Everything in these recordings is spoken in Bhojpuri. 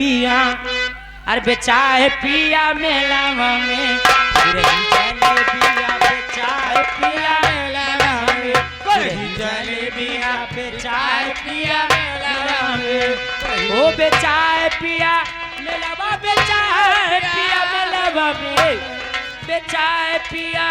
पिया अरे बेचाए पिया मेला में रही जलेबिया बेचाए पिया मेला में रही जलेबिया बेचाए पिया मेला में ओ बेचाए पिया मेला बेचाए पिया मेला में बेचाए पिया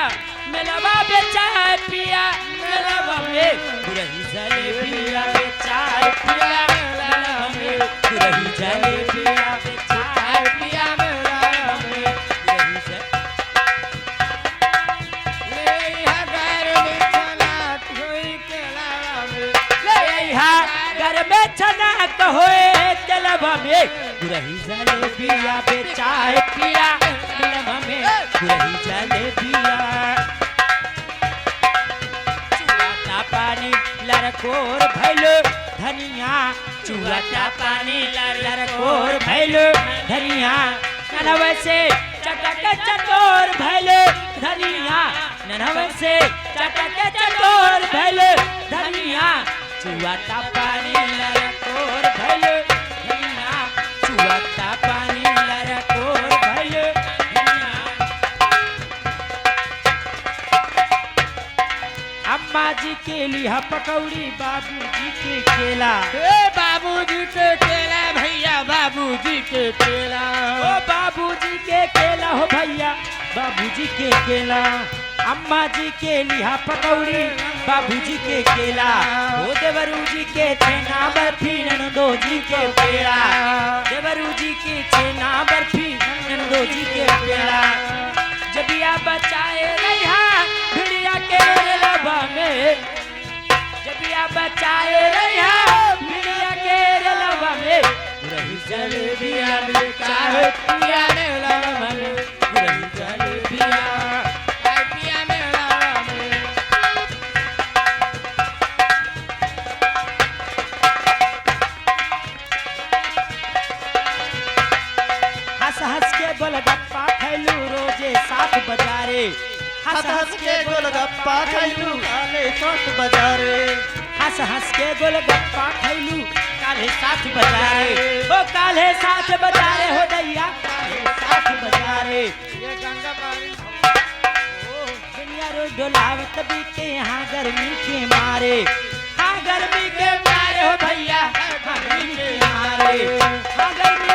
मेला बेचाए पिया मेला में रही जलेबिया बेचाए पिया मेला में रही जलेबिया बेचाए पिया मेला में रही से ले घर में चना होई केला में ले घर में चना होए केला में रही जलेबिया बेचाए पिया मेला में रही जलेबिया पानी लरकोर भैलो धनिया चुआता पानी लरकोर भैलो धनिया ननवे से चटक चटोर भैलो धनिया ननवे से चटक चटोर भैलो धनिया चुआता पानी लरकोर भैलो धनिया चुआता पानी लरकोर भैलो अम्मा जी के लिहा पकौड़ी बाबूजी के केला बाबूजी के केला भैया बाबूजी के केला ओ बाबूजी के केला हो भैया बाबूजी के केला अम्मा जी के लिहा पकौड़ी बाबूजी के केला ओ देवरू जी के छेना बर्फी नंदो जी के पेड़ा देवरू जी के छेना बर्फी नंदो जी के पेड़ा जबिया बचाए रहा भिड़िया के रबा में जबिया बचाए रहा भिड़िया के रबा में रही जलेबिया बेचाए पिया रबा में रही जलेबिया पिया रबा में हंस हंस के गोलगप्पा खैलू रोजे 7 बजारे हंस हंस के गोलगप्पा खैलू काले 7 बजारे हंस हंस के गोलगप्पा खैलू काले 7 बजारे ओ काले 7 बजारे हो दैया काले 7 बजारे ये गंगा पानी ओ दुनिया रोज डोलावत बीते यहाँ गर्मी के मारे हाँ गर्मी के मारे हो भैया गर्मी के मारे हाँ गर्मी